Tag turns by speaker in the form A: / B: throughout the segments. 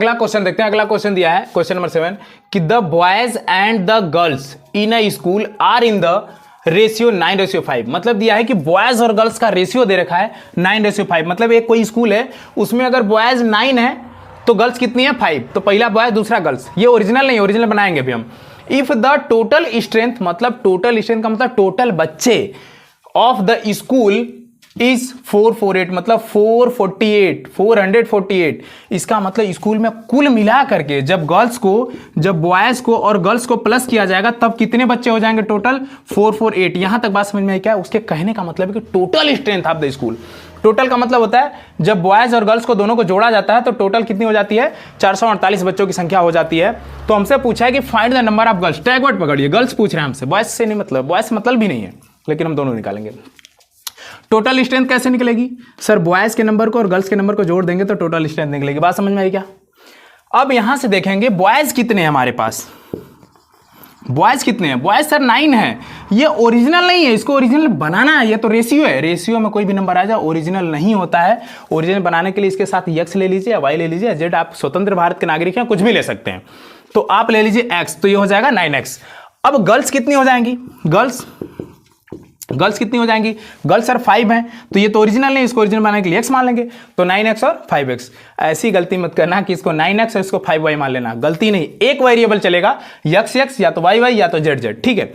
A: अगला क्वेश्चन देखते हैं। अगला क्वेश्चन दिया है क्वेश्चन नंबर 7 कि the boys and the girls in a school are in the ratio 9:5। मतलब दिया है कि बॉयज और गर्ल्स का रेशियो दे रखा है 9:5। मतलब एक कोई स्कूल है उसमें अगर बॉयज 9 है तो गर्ल्स कितनी है 5। तो पहला बॉयज दूसरा गर्ल्स। ये ओरिजिनल नहीं, ओरिजिनल बनाएंगे अभी हम। इफ द टोटल स्ट्रेंथ, मतलब टोटल स्ट्रेंथ का मतलब टोटल बच्चे ऑफ द स्कूल इज 448, मतलब 448। इसका मतलब स्कूल में कुल मिला करके जब बॉयज को और गर्ल्स को प्लस किया जाएगा तब कितने बच्चे हो जाएंगे टोटल 448। यहां तक बात समझ में आई क्या? उसके कहने का मतलब है कि total strength of the school. Total का मतलब होता है जब बॉयज और गर्ल्स को दोनों को जोड़ा जाता है तो टोटल कितनी हो जाती है? 448 बच्चों की संख्या हो जाती है। तो हमसे पूछा है कि find the number of girls. Tag word पकड़िए, गर्ल्स पूछ रहे हैं हमसे, बॉयज से नहीं मतलब, बॉयज से मतलब भी नहीं है, लेकिन हम दोनों निकालेंगे। टोटल स्ट्रेंथ कैसे निकलेगी? सर बॉयज के नंबर को और गर्ल्स के नंबर को जोड़ देंगे तो टोटल स्ट्रेंथ निकलेगी। बात समझ में आई क्या? अब यहां से देखेंगे बॉयज कितने हैं हमारे पास। बॉयज कितने हैं? बॉयज सर 9 है। ये ओरिजिनल नहीं है, इसको ओरिजिनल बनाना है। ये तो रेशियो है, रेशियो में कोई भी नंबर आ जाए ओरिजिनल नहीं होता है। ओरिजिनल बनाने के लिए इसके साथ x ले लीजिए या y ले लीजिए, z। आप स्वतंत्र भारत के नागरिक हैं, कुछ भी ले सकते हैं। तो आप ले लीजिए x, तो ये हो जाएगा 9x। अब गर्ल्स कितनी हो जाएंगी? गर्ल्स कितनी हो जाएंगी? गर्ल्स सर 5 हैं, तो ये तो ओरिजिनल नहीं, इसको ओरिजिनल बनाने के लिए x मान लेंगे। तो 9x और 5x। ऐसी गलती मत करना कि इसको 9x और इसको 5y मान लेना, गलती नहीं। एक वेरिएबल चलेगा, x या तो y या तो z। ठीक है।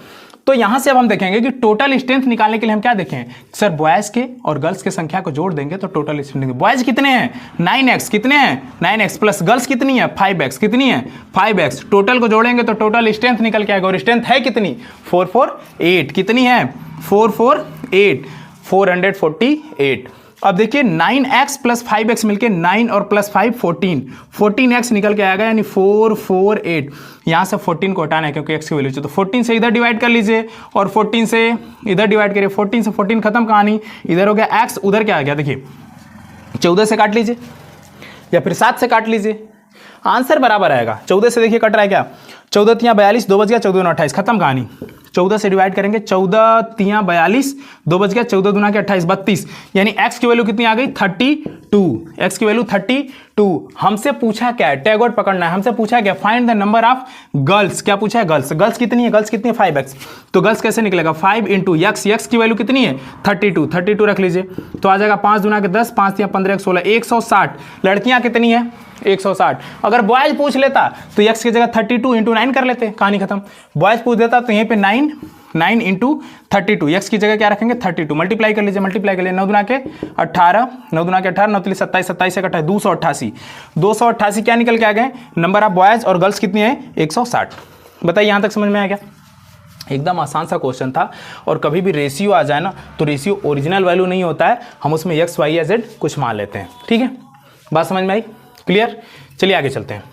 A: तो यहां से अब हम देखेंगे कि टोटल स्ट्रेंथ निकालने के लिए हम क्या देखें? सर बॉयज के और गर्ल्स के संख्या को जोड़ देंगे तो टोटल स्ट्रेंथ। बॉयज कितने हैं? 9x। कितने हैं? 9x प्लस गर्ल्स कितनी है? 5x। कितनी है? 5x। टोटल को जोड़ेंगे तो टोटल स्ट्रेंथ निकल के आएगा। और स्ट्रेंथ है कितनी? 448। कितनी है? 448। अब देखिए 9x प्लस 5x मिलके 9 और प्लस 5 14x निकल के आएगा, यानी 448। यहां से 14 को हटाना है क्योंकि x की वैल्यू। तो 14 से इधर डिवाइड कर लीजिए और 14 से इधर डिवाइड करिए। 14 से 14 खत्म कहानी। इधर हो गया x, उधर क्या आ गया? देखिए 14 से काट लीजिए या फिर 7 से काट लीजिए, आंसर बराबर आएगा। 14 से देखिए कट रहा है क्या? 14 तियां 42, 2 बच गया, 14 28, खत्म कहानी। 14 से डिवाइड करेंगे, 14 तियां 42, 2 बच गया, 14 दूना के 28, 32। यानी x की वैल्यू कितनी आ गई? 32। x की वैल्यू 32। हमसे पूछा क्या है? टैग वर्ड पकड़ना है। हमसे पूछा क्या? Find the number of girls. क्या पूछा है? गर्ल्स। गर्ल्स कितनी है? गर्ल्स कितनी है? 5x। तो गर्ल्स कैसे निकलेगा? 5 इंटू x की वैल्यू कितनी है? 32 रख लीजिए तो आ जाएगा 5 दूना के 10, 5 तियां 15, 16, 160। लड़कियां कितनी है? 160। अगर बॉयज पूछ लेता तो x की जगह 32 इंटू 9 कर लेते, कहानी खत्म। बॉयज पूछ देता तो यहीं पे 9 इंटू 32, x की जगह क्या रखेंगे? 32। मल्टीप्लाई कर लीजिए, 9 दुना के 18, 9 तिली 27, 27 से 288। 288 क्या निकल के आ गए? नंबर ऑफ बॉयज और गर्ल्स कितनी है? 160। बताइए यहां तक समझ में आया क्या? एकदम आसान सा क्वेश्चन था। और कभी भी रेशियो आ जाए ना तो रेशियो ओरिजिनल वैल्यू नहीं होता है, हम उसमें x y या z कुछ मान लेते हैं। ठीक है, बात समझ में आई? क्लियर? चलिए आगे चलते हैं।